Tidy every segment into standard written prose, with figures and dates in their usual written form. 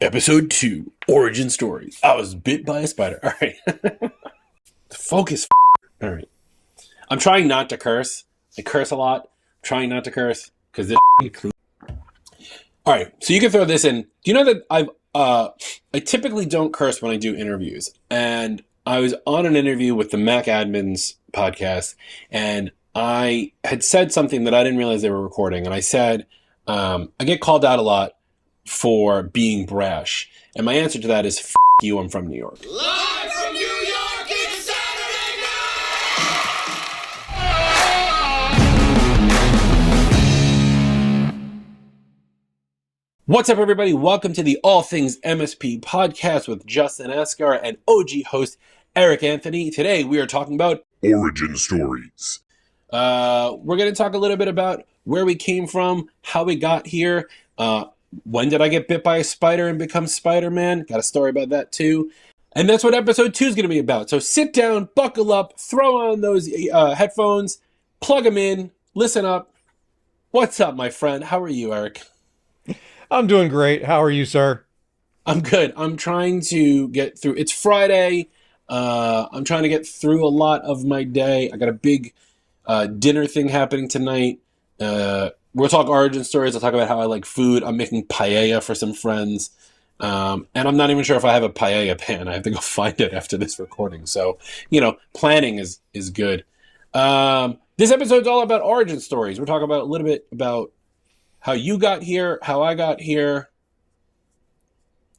Episode 2, Origin Story. I was bit by a spider. All right. Focus. All right. I'm trying not to curse. I curse a lot. I'm trying not to curse because this. All right. So you can throw this in. Do you know that I typically don't curse when I do interviews. And I was on an interview with the Mac Admins podcast, and I had said something that I didn't realize they were recording. And I said, I get called out a lot for being brash. And my answer to that is, F you, I'm from New York. Live from New York, it's Saturday night! What's up, everybody? Welcome to the All Things MSP podcast with Justin Ascar and OG host Eric Anthony. Today, we are talking about Origin Stories. We're going to talk a little bit about where we came from, how we got here, when did I get bit by a spider and become Spider-Man? Got a story about that too. And that's what episode 2 is going to be about. So sit down, buckle up, throw on those headphones, plug them in, listen up. What's up, my friend? How are you, Eric? I'm doing great. How are you, sir? I'm good. I'm trying to get through. It's Friday. I'm trying to get through a lot of my day. I got a big dinner thing happening tonight. We'll talk origin stories. I'll talk about how I like food. I'm making paella for some friends. And I'm not even sure if I have a paella pan. I have to go find it after this recording. So, planning is good. This episode's all about origin stories. We're talking about a little bit about how you got here, how I got here.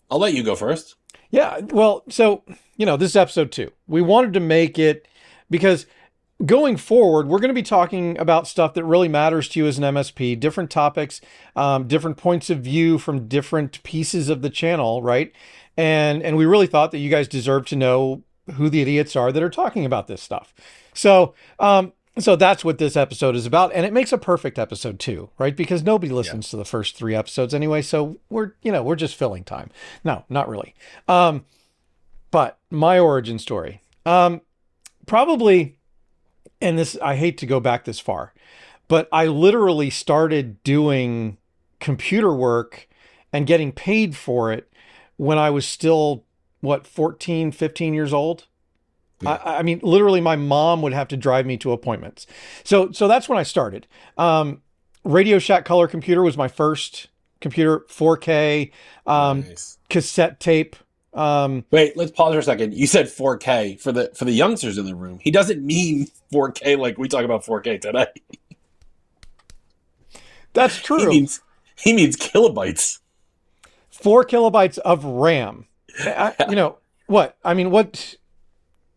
I'll let you go first. Yeah, well, so, this is episode 2. We wanted to make it because going forward, we're going to be talking about stuff that really matters to you as an MSP, different topics, different points of view from different pieces of the channel, right? And we really thought that you guys deserve to know who the idiots are that are talking about this stuff. So that's what this episode is about. And it makes a perfect episode too, right? Because nobody listens to the first 3 episodes anyway. So we're just filling time. No, not really. But my origin story, probably, and this, I hate to go back this far, but I literally started doing computer work and getting paid for it when I was still, 14, 15 years old? Yeah. I mean, literally my mom would have to drive me to appointments. So that's when I started. Radio Shack Color Computer was my first computer, 4K, nice. Cassette tape. Wait, let's pause for a second. You said 4K for the youngsters in the room. He doesn't mean 4K like we talk about 4K today. That's true. He means kilobytes. 4 kilobytes of RAM. What? I mean, what?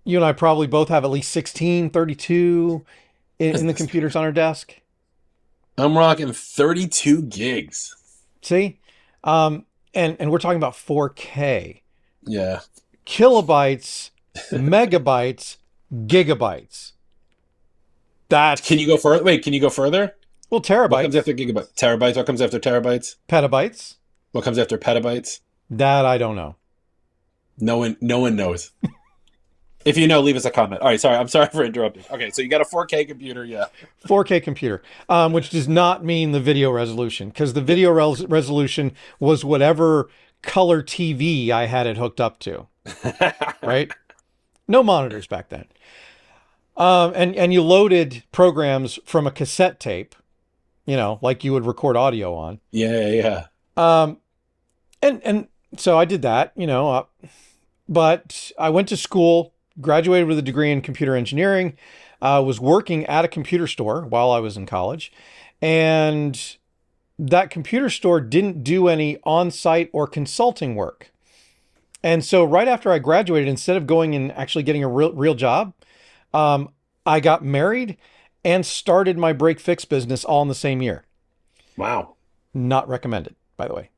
You and I probably both have at least 16, 32 in the computers on our desk. I'm rocking 32 gigs. See? And we're talking about 4K. Yeah. Kilobytes, megabytes, gigabytes. Can you go further? Wait, can you go further? Well, terabytes. What comes after gigabytes? Terabytes. What comes after terabytes? Petabytes. What comes after petabytes? That I don't know. No one knows. If you know, leave us a comment. All right, sorry. I'm sorry for interrupting. Okay, so you got a 4K computer, yeah. 4K computer, which does not mean the video resolution, because the video resolution was whatever color TV I had it hooked up to, right? No monitors back then. And you loaded programs from a cassette tape, like you would record audio on. Yeah. And so I did that, but I went to school, graduated with a degree in computer engineering, was working at a computer store while I was in college, and that computer store didn't do any on-site or consulting work. And so right after I graduated, instead of going and actually getting a real job, I got married and started my break fix business all in the same year. Wow. Not recommended, by the way.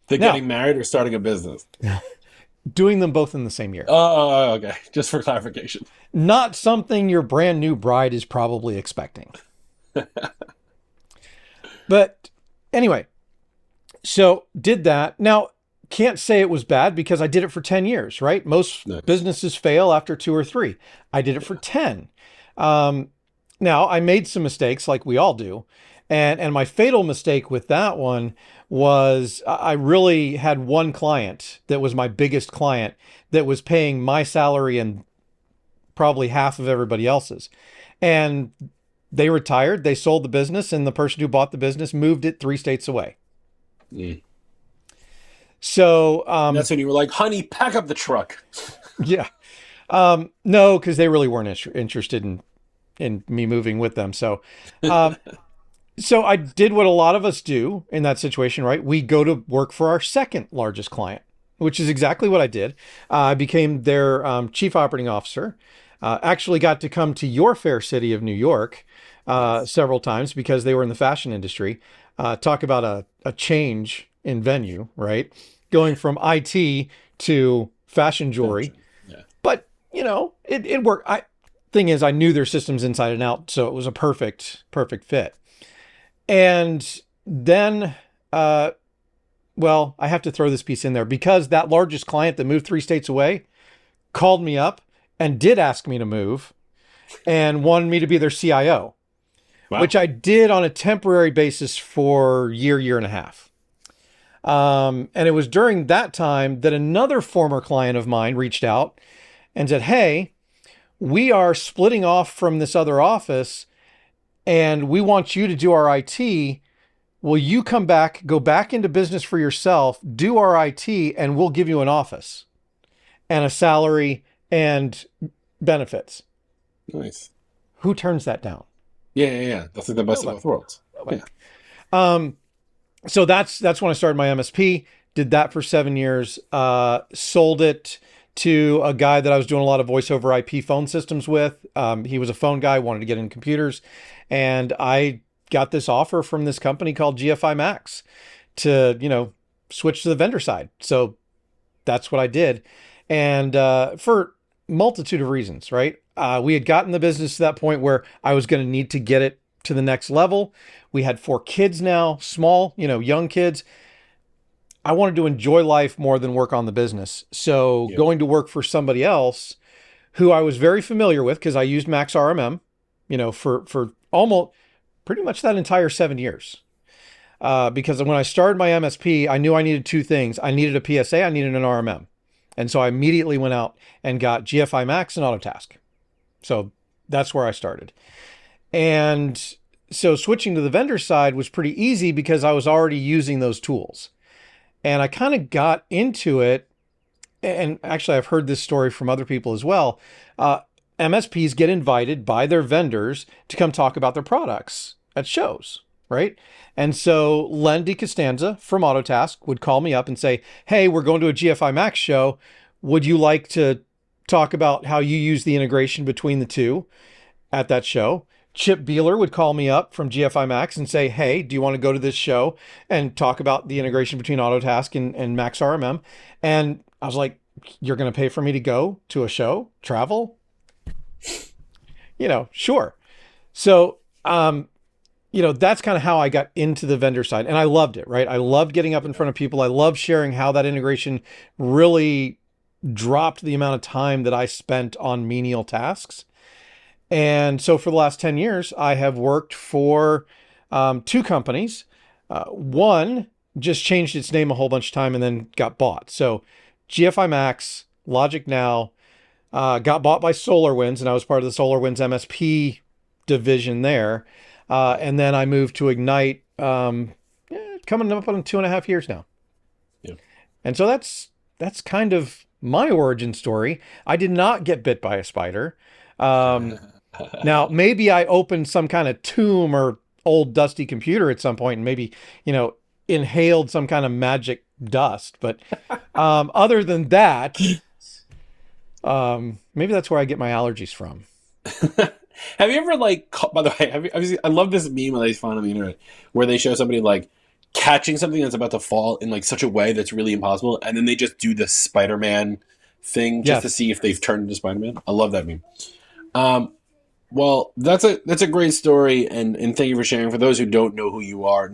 Getting married or starting a business? Doing them both in the same year. Oh, okay. Just for clarification. Not something your brand new bride is probably expecting. But anyway, so did that. Now, can't say it was bad because I did it for 10 years, right? Most businesses fail after 2 or 3. I did it for 10. Now, I made some mistakes like we all do. And my fatal mistake with that one was I really had one client that was my biggest client that was paying my salary and probably half of everybody else's. And they retired, they sold the business, and the person who bought the business moved it 3 states away. Mm. So That's when you were like, honey, pack up the truck. yeah. No, because they really weren't interested in me moving with them. So so I did what a lot of us do in that situation, right? We go to work for our second largest client, which is exactly what I did. I became their chief operating officer. Actually got to come to your fair city of New York several times because they were in the fashion industry. Talk about a change in venue, right? Going from IT to fashion jewelry. Yeah. But, it worked. Thing is, I knew their systems inside and out, so it was a perfect fit. And then, I have to throw this piece in there because that largest client that moved 3 states away called me up and did ask me to move and wanted me to be their CIO, Wow. which I did on a temporary basis for year and a half. And it was during that time that another former client of mine reached out and said, hey, we are splitting off from this other office and we want you to do our IT. Will you come back, go back into business for yourself, do our IT, and we'll give you an office and a salary and benefits? Nice. Who turns that down? Yeah. That's like the best of both worlds. Yeah. So that's when I started my MSP, did that for 7 years, sold it to a guy that I was doing a lot of voice over IP phone systems with. He was a phone guy, wanted to get in computers. And I got this offer from this company called GFI Max to, switch to the vendor side. So that's what I did. And for multitude of reasons, right? We had gotten the business to that point where I was going to need to get it to the next level. We had 4 kids now, small, young kids. I wanted to enjoy life more than work on the business. So going to work for somebody else who I was very familiar with because I used Max RMM, for almost pretty much that entire 7 years. Because when I started my MSP, I knew I needed 2 things. I needed a PSA, I needed an RMM. And so I immediately went out and got GFI Max and Autotask. So that's where I started. And so switching to the vendor side was pretty easy because I was already using those tools. And I kind of got into it. And actually, I've heard this story from other people as well. MSPs get invited by their vendors to come talk about their products at shows, right? And so Len DeCostanza from Autotask would call me up and say, hey, we're going to a GFI Max show. Would you like to talk about how you use the integration between the two at that show? Chip Beeler would call me up from GFI Max and say, hey, do you want to go to this show and talk about the integration between Autotask and Max RMM? And I was like, you're going to pay for me to go to a show, travel? Sure. So, that's kind of how I got into the vendor side. And I loved it, right? I loved getting up in front of people. I loved sharing how that integration really dropped the amount of time that I spent on menial tasks. And so for the last 10 years, I have worked for 2 companies. One just changed its name a whole bunch of time and then got bought. So GFI Max, Logic Now, got bought by SolarWinds, and I was part of the SolarWinds MSP division there. And then I moved to Ignite, coming up on 2.5 years now. Yeah. And so that's kind of my origin story. I did not get bit by a spider. Now, maybe I opened some kind of tomb or old dusty computer at some point and maybe, inhaled some kind of magic dust. But other than that, maybe that's where I get my allergies from. Have you ever by the way, I love this meme that I found on the internet where they show somebody catching something that's about to fall in such a way that's really impossible. And then they just do the Spider-Man thing just to see if they've turned into Spider-Man. I love that meme. Well, that's a great story, and thank you for sharing. For those who don't know who you are,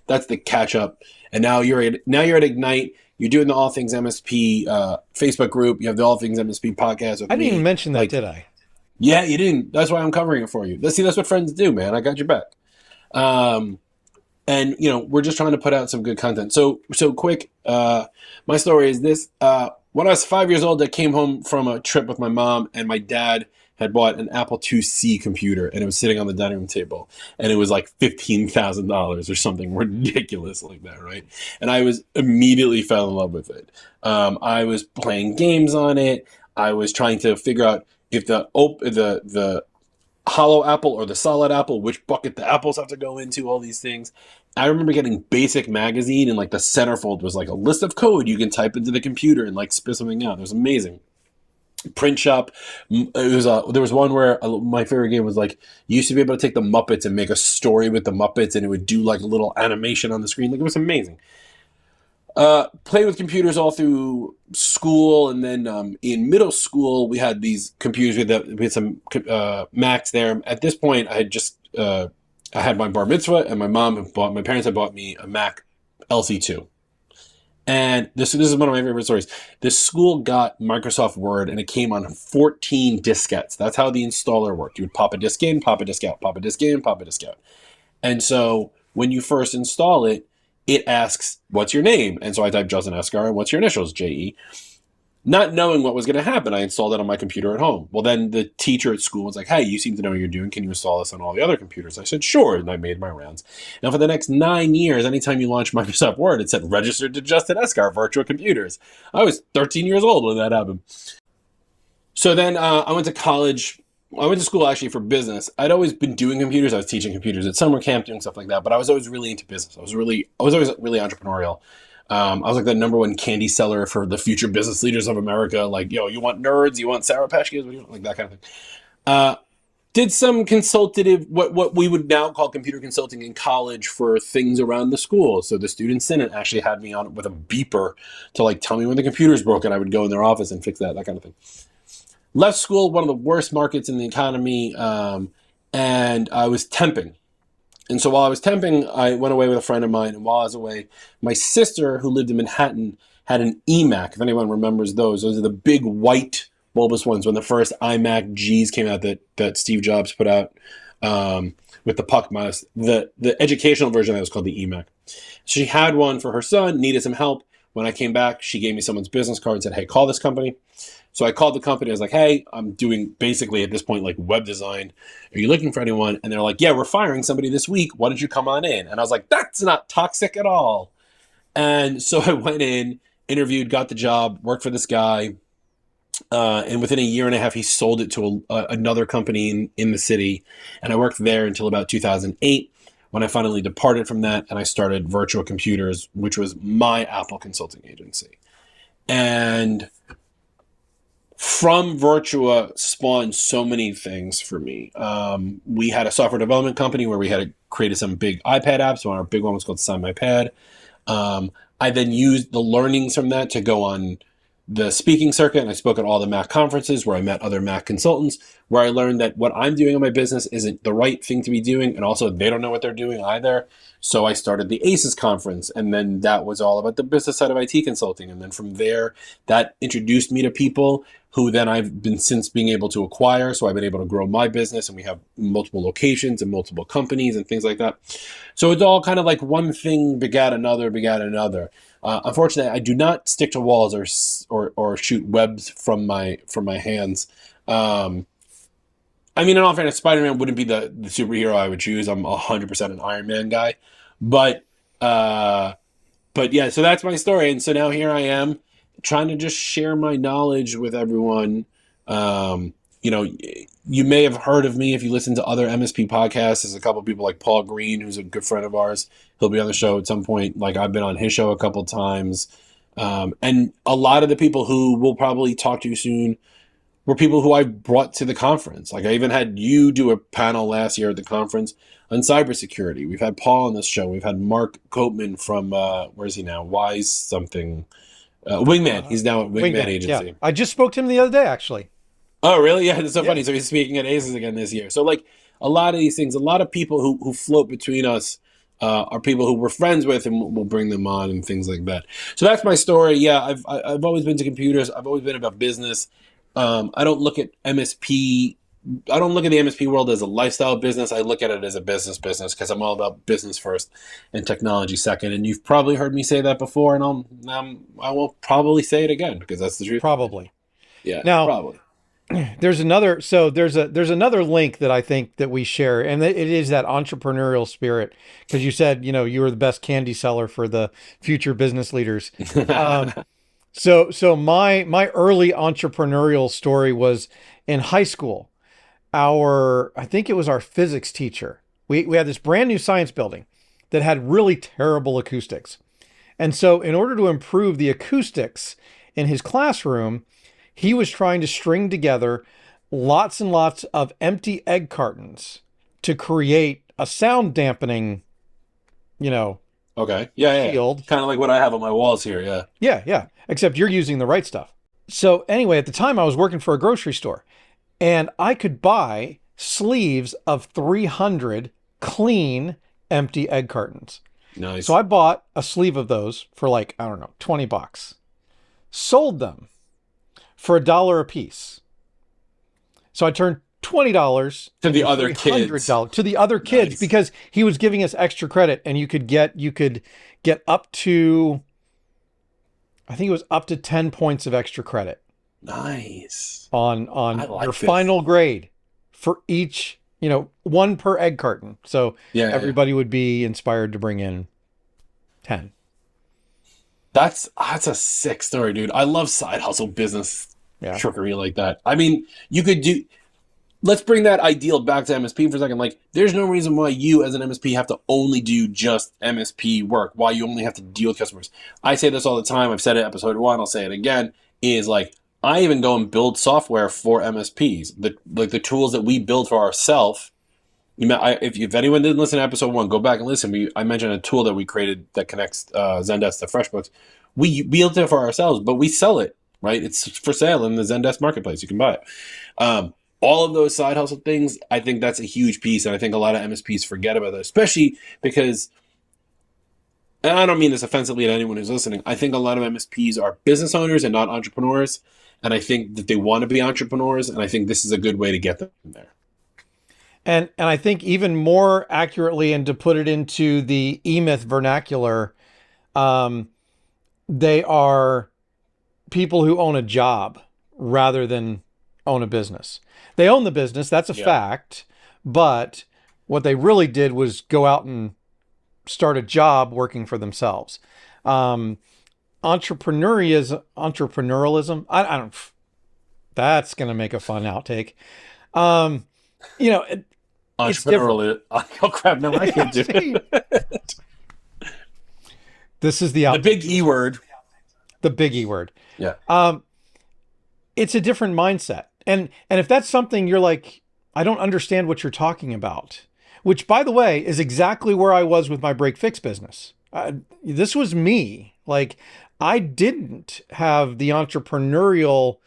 that's the catch up, and now you're at Ignite. You're doing the All Things MSP Facebook group. You have the All Things MSP podcast. With I didn't me. even mention that, did I? Yeah, you didn't. That's why I'm covering it for you. That's what friends do, man. I got your back. and we're just trying to put out some good content. So quick. My story is this: when I was 5 years old, I came home from a trip with my mom, and my dad had bought an Apple IIc computer, and it was sitting on the dining room table, and it was like $15,000 or something ridiculous like that, right? And I was immediately fell in love with it. I was playing games on it. I was trying to figure out if the hollow apple or the solid apple, which bucket the apples have to go into, all these things. I remember getting Basic magazine, and like the centerfold was like a list of code you can type into the computer and like spit something out. It was amazing. Print shop. There was one where my favorite game was like, you used to be able to take the Muppets and make a story with the Muppets, and it would do like a little animation on the screen. Like, it was amazing. Played with computers all through school, and then in middle school we had these computers. We had some Macs there. At this point, I had my bar mitzvah, and my parents had bought me a Mac LC2. And this is one of my favorite stories. This school got Microsoft Word, and it came on 14 diskettes. That's how the installer worked. You would pop a disk in, pop a disk out, pop a disk in, pop a disk out. And so when you first install it, it asks, what's your name? And so I typed Justin Escar, and what's your initials, J.E.? Not knowing what was going to happen, I installed it on my computer at home. Well, then the teacher at school was like, hey, you seem to know what you're doing. Can you install this on all the other computers? I said, sure. And I made my rounds. Now, for the next 9 years, anytime you launch Microsoft Word, it said registered to Justin Escar Virtual Computers. I was 13 years old when that happened. So then I went to college. I went to school actually for business. I'd always been doing computers. I was teaching computers at summer camp, doing stuff like that. But I was always really into business. I was always really entrepreneurial. I was like the number one candy seller for the future business leaders of America. Like, you want nerds? You want Sour Patch Kids? Like that kind of thing. Did some consultative, what we would now call computer consulting in college for things around the school. So the student senate actually had me on with a beeper to like tell me when the computer's broken. I would go in their office and fix that kind of thing. Left school, one of the worst markets in the economy, and I was temping. And so while I was temping, I went away with a friend of mine. And while I was away, my sister, who lived in Manhattan, had an eMac. If anyone remembers those are the big white bulbous ones when the first iMac Gs came out that Steve Jobs put out with the puck mouse. The educational version of that was called the eMac. She had one for her son, needed some help. When I came back, she gave me someone's business card and said, hey, call this company. So I called the company. I was like, hey, I'm doing basically at this point like web design. Are you looking for anyone? And they're like, yeah, we're firing somebody this week. Why don't you come on in? And I was like, that's not toxic at all. And so I went in, interviewed, got the job, worked for this guy. And within a year and a half, he sold it to another company in the city. And I worked there until about 2008 when I finally departed from that. And I started Virtual Computers, which was my Apple consulting agency. And from Virtua spawned so many things for me. We had a software development company where we had created some big iPad apps. One of our big one was called Sign My Pad. I then used the learnings from that to go on the speaking circuit, and I spoke at all the Mac conferences where I met other Mac consultants, where I learned that what I'm doing in my business isn't the right thing to be doing, and also they don't know what they're doing either. So I started the ACES conference, and then that was all about the business side of IT consulting. And then from there, that introduced me to people who then I've been since being able to acquire. So I've been able to grow my business, and we have multiple locations and multiple companies and things like that. So it's all kind of like one thing begat another, begat another. Unfortunately, I do not stick to walls or shoot webs from my hands. I mean, in all fairness, Spider-Man wouldn't be the superhero I would choose. I'm 100% an Iron Man guy, but yeah. So that's my story, and so now here I am trying to just share my knowledge with everyone. You may have heard of me if you listen to other MSP podcasts. There's a couple of people like Paul Green, who's a good friend of ours. He'll be on the show at some point. Like, I've been on his show a couple of times. And a lot of the people who we'll probably talk to soon were people who I brought to the conference. Like, I even had you do a panel last year at the conference on cybersecurity. We've had Paul on this show. We've had Mark Copeman from, where is he now? Wise something. Wingman. He's now at Wingman Agency. Yeah. I just spoke to him the other day, actually. Oh, really? Yeah, that's so funny. So he's speaking at ACES again this year. So, like, a lot of these things, a lot of people who float between us are people who we're friends with, and we'll bring them on and things like that. So that's my story. Yeah, I've always been to computers. I've always been about business. I don't look at MSP I don't look at the MSP world as a lifestyle business. I look at it as a business because I'm all about business first and technology second. And you've probably heard me say that before, and I will probably say it again because that's the truth. Probably. Yeah, Now, probably. there's another link that I think that we share, and it is that entrepreneurial spirit, because you said, you were the best candy seller for the future business leaders. So my early entrepreneurial story was in high school. I think it was our physics teacher. We had this brand new science building that had really terrible acoustics. And so in order to improve the acoustics in his classroom, he was trying to string together lots and lots of empty egg cartons to create a sound dampening, Okay. Yeah. shield. Kind of like what I have on my walls here. Yeah. Yeah. Except you're using the right stuff. So anyway, at the time I was working for a grocery store, and I could buy sleeves of 300 clean empty egg cartons. Nice. So I bought a sleeve of those for like, I don't know, $20. Sold them for $1 a piece. So I turned $20 To the other $300 to the other kids Nice. because he was giving us extra credit, and you could get up to, I think it was up to 10 points of extra credit Nice. on I like your this. final grade for each, one per egg carton. So Yeah. everybody would be inspired to bring in 10. That's a sick story, dude. I love side hustle business Yeah. trickery like that. I mean, you could do. Let's bring that ideal back to MSP for a second. Like, there's no reason why you, as an MSP, have to only do just MSP work. Why you only have to deal with customers. I say this all the time. I've said it episode 1. I'll say it again. Is like I even go and build software for MSPs. The tools that we build for ourselves. If anyone didn't listen to episode 1, go back and listen. I mentioned a tool that we created that connects Zendesk to FreshBooks. We built it for ourselves, but we sell it, right? It's for sale in the Zendesk marketplace. You can buy it. All of those side hustle things, I think that's a huge piece, and I think a lot of MSPs forget about that, especially because, and I don't mean this offensively to anyone who's listening, I think a lot of MSPs are business owners and not entrepreneurs, and I think that they want to be entrepreneurs, and I think this is a good way to get them there. And I think even more accurately, and to put it into the E-Myth vernacular, they are people who own a job rather than own a business. They own the business, that's a fact, but what they really did was go out and start a job working for themselves. Entrepreneurialism, I don't, that's going to make a fun outtake. It's different. Oh crap! No, I can't do it. This is the The big E word. the big E word. Yeah. It's a different mindset. And if that's something you're like, I don't understand what you're talking about, which, by the way, is exactly where I was with my break fix business. This was me. Like, I didn't have the entrepreneurial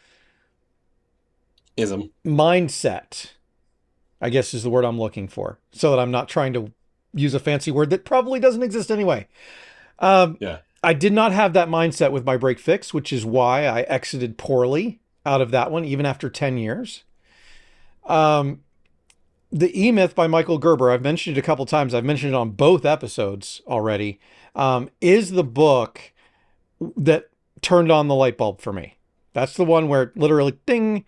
mindset, I guess is the word I'm looking for, so that I'm not trying to use a fancy word that probably doesn't exist anyway. I did not have that mindset with my break fix, which is why I exited poorly out of that one, even after 10 years. The E-Myth by Michael Gerber, I've mentioned it a couple times. I've mentioned it on both episodes already, is the book that turned on the light bulb for me. That's the one where literally, ding,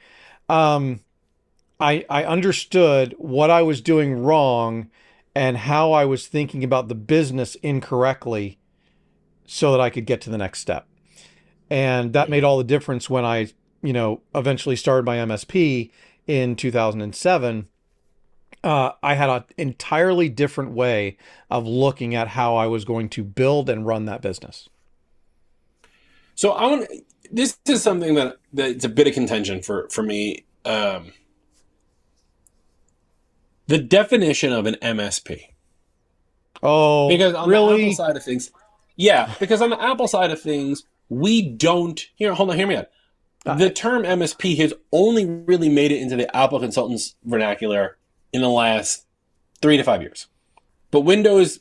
I understood what I was doing wrong and how I was thinking about the business incorrectly so that I could get to the next step. And that made all the difference when I, eventually started my MSP in 2007. I had an entirely different way of looking at how I was going to build and run that business. So this is something that's a bit of contention for me. The definition of an MSP. Oh, because on really? the Apple side of things, because on the Apple side of things, we don't. Hear me out. The term MSP has only really made it into the Apple consultants vernacular in the last 3 to 5 years. But Windows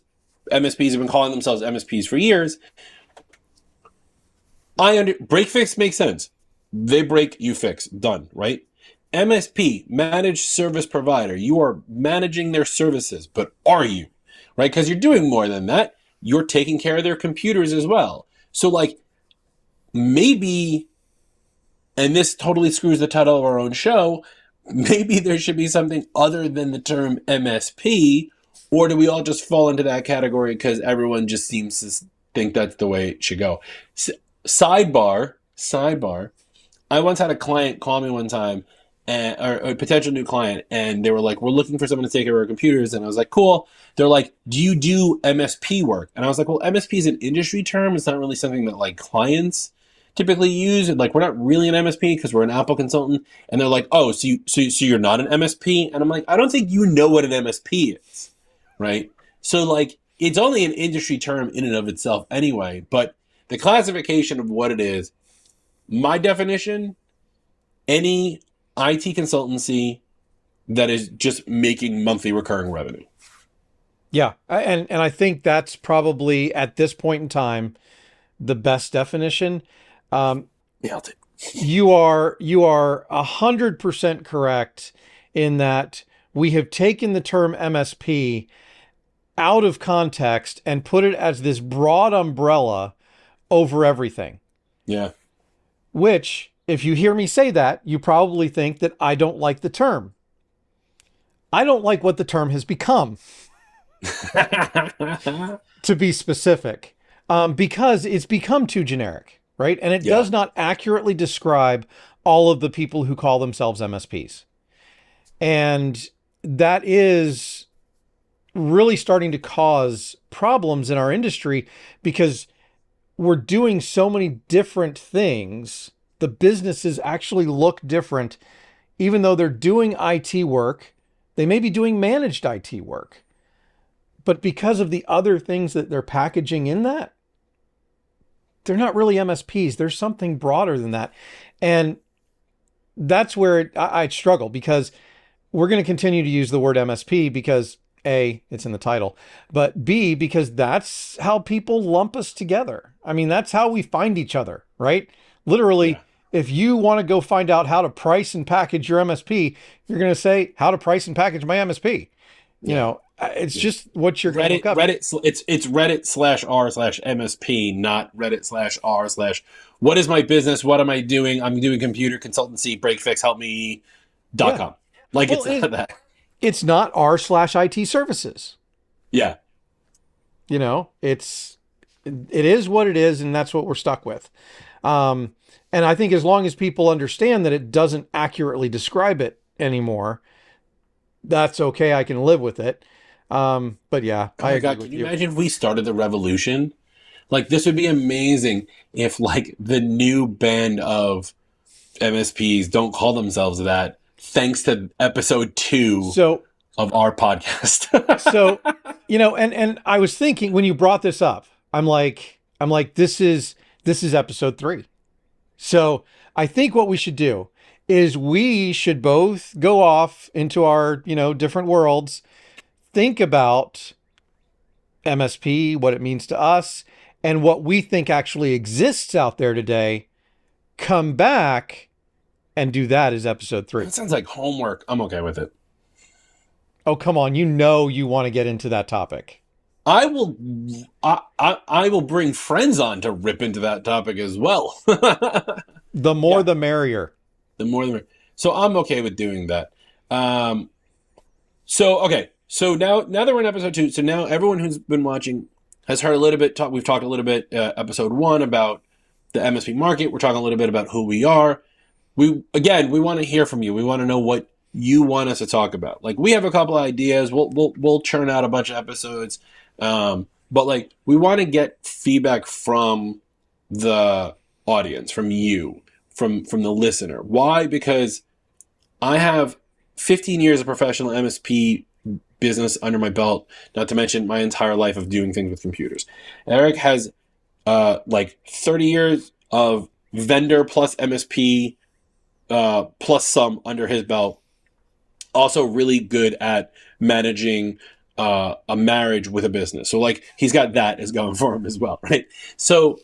MSPs have been calling themselves MSPs for years. Break fix makes sense. They break, you fix. Done, right? MSP, managed service provider. You are managing their services, but are you? Right? Because you're doing more than that. You're taking care of their computers as well. So, like, maybe, and this totally screws the title of our own show, maybe there should be something other than the term MSP, or do we all just fall into that category because everyone just seems to think that's the way it should go? Sidebar. I once had a client call me one time, or a potential new client, and they were like, "We're looking for someone to take care of our computers," and I was like, "Cool." They're like, "Do you do MSP work?" And I was like, "Well, MSP is an industry term. It's not really something that like clients typically use. And like, we're not really an MSP because we're an Apple consultant." And they're like, "Oh, so you're not an MSP?" And I'm like, "I don't think you know what an MSP is, right?" So like, it's only an industry term in and of itself anyway. But the classification of what it is, my definition, any IT consultancy that is just making monthly recurring revenue. Yeah, and I think that's probably at this point in time the best definition. Nailed it. You are 100% correct in that we have taken the term MSP out of context and put it as this broad umbrella over everything. Yeah. Which, if you hear me say that, you probably think that I don't like the term. I don't like what the term has become, to be specific, because it's become too generic, right? And it Yeah. does not accurately describe all of the people who call themselves MSPs. And that is really starting to cause problems in our industry because we're doing so many different things. The businesses actually look different, even though they're doing IT work. They may be doing managed IT work, but because of the other things that they're packaging in that, they're not really MSPs. There's something broader than that. And that's where I struggle, because we're going to continue to use the word MSP because A, it's in the title, but B, because that's how people lump us together. I mean, that's how we find each other, right? Literally, Yeah. if you want to go find out how to price and package your MSP, you're going to say how to price and package my MSP. You know, it's just what you're going to Reddit, look up. it's Reddit/r/MSP, not Reddit/r/ what is my business? What am I doing? I'm doing computer consultancy, break fix, help me Yeah. .com. Like, Well, it's not that. it's not r/IT services. Yeah. You know, it is what it is, and that's what we're stuck with. And I think as long as people understand that it doesn't accurately describe it anymore, that's okay. I can live with it. But yeah, Oh I my agree God, with can you you. imagine if we started the revolution? Like, this would be amazing if, like, the new band of MSPs don't call themselves that, thanks to episode 2 So, of our podcast. so, and I was thinking when you brought this up, I'm like, this is episode 3. So I think what we should do is we should both go off into our, different worlds, think about MSP, what it means to us, and what we think actually exists out there today, come back and do that as episode 3. That sounds like homework. I'm okay with it. Oh, come on. You want to get into that topic. I will I will bring friends on to rip into that topic as well. The more Yeah. the merrier. The more the merrier. So I'm okay with doing that. So okay. So now that we're in episode 2, so now everyone who's been watching has heard a little bit. We've talked a little bit episode 1 about the MSP market. We're talking a little bit about who we are. We want to hear from you. We want to know what you want us to talk about. Like, we have a couple of ideas. We'll churn out a bunch of episodes. But like, we want to get feedback from the audience, from you, from the listener. Why? Because I have 15 years of professional MSP business under my belt, not to mention my entire life of doing things with computers. Eric has like 30 years of vendor plus MSP plus some under his belt. Also really good at managing a marriage with a business. So like, he's got that as going for him as well, right? So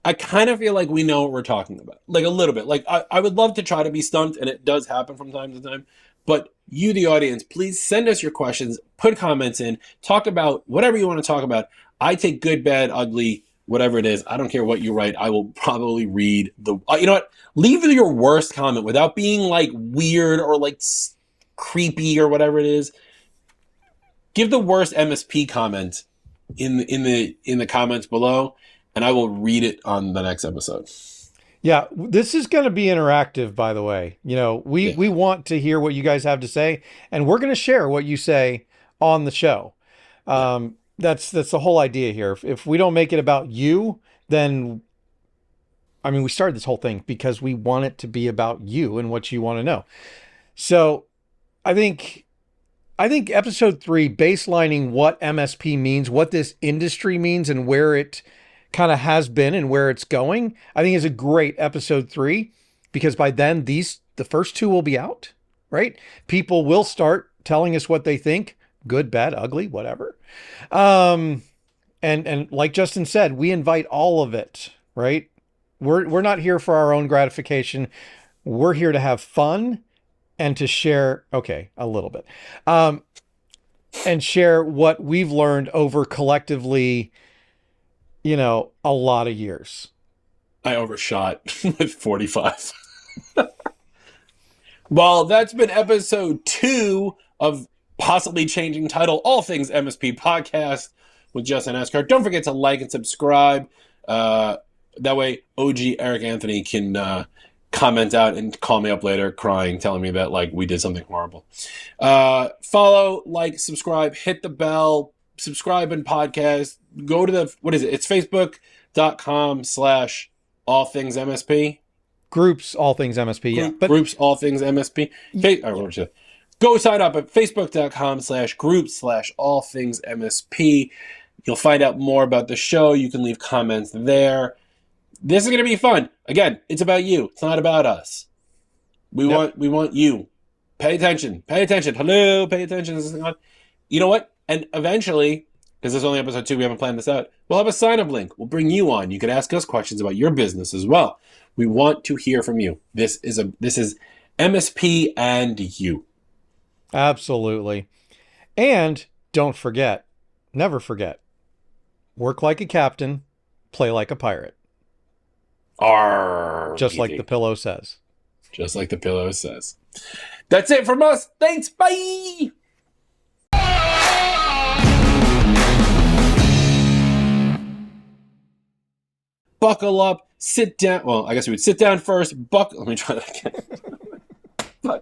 I kind of feel like we know what we're talking about, like a little bit. Like I would love to try to be stumped, and it does happen from time to time. But you, the audience, please send us your questions, put comments in, talk about whatever you want to talk about. I take good, bad, ugly, whatever it is. I don't care what you write. I will probably read the. You know what? Leave your worst comment without being like weird or like creepy or whatever it is. Give the worst MSP comment in the comments below, and I will read it on the next episode. Yeah, this is going to be interactive, by the way. You know, we want to hear what you guys have to say, and we're going to share what you say on the show. That's the whole idea here. If we don't make it about you, then I mean, we started this whole thing because we want it to be about you and what you want to know. So, I think episode 3, baselining what MSP means, what this industry means, and where it kind of has been and where it's going, I think is a great episode 3, because by then the first 2 will be out, right? People will start telling us what they think, good, bad, ugly, whatever. And like Justin said, we invite all of it, right? We're not here for our own gratification. We're here to have fun and to share, okay, a little bit, and share what we've learned over collectively, you know, a lot of years. I overshot with 45. Well, that's been episode 2 of possibly changing title, All Things MSP podcast with Justin Ascar. Don't forget to like and subscribe. That way, OG Eric Anthony can comment out and call me up later crying, telling me that like we did something horrible. Follow, like, subscribe, hit the bell, subscribe and podcast. Go to the, what is it? It's facebook.com/All Things MSP. Groups, All Things MSP. Yeah. But Groups, All Things MSP. Go sign up at facebook.com/groups/All Things MSP. You'll find out more about the show. You can leave comments there. This is going to be fun. Again, it's about you. It's not about us. We want you. Pay attention. Pay attention. Hello, pay attention. This is on. You know what? And eventually, because this is only episode 2, we haven't planned this out, we'll have a sign-up link. We'll bring you on. You can ask us questions about your business as well. We want to hear from you. This is MSP and you. Absolutely. And don't forget, never forget, work like a captain, play like a pirate. Just like the pillow says. Just like the pillow says. That's it from us. Thanks. Bye. Buckle up. Sit down. Well, I guess we would sit down first. Let me try that again.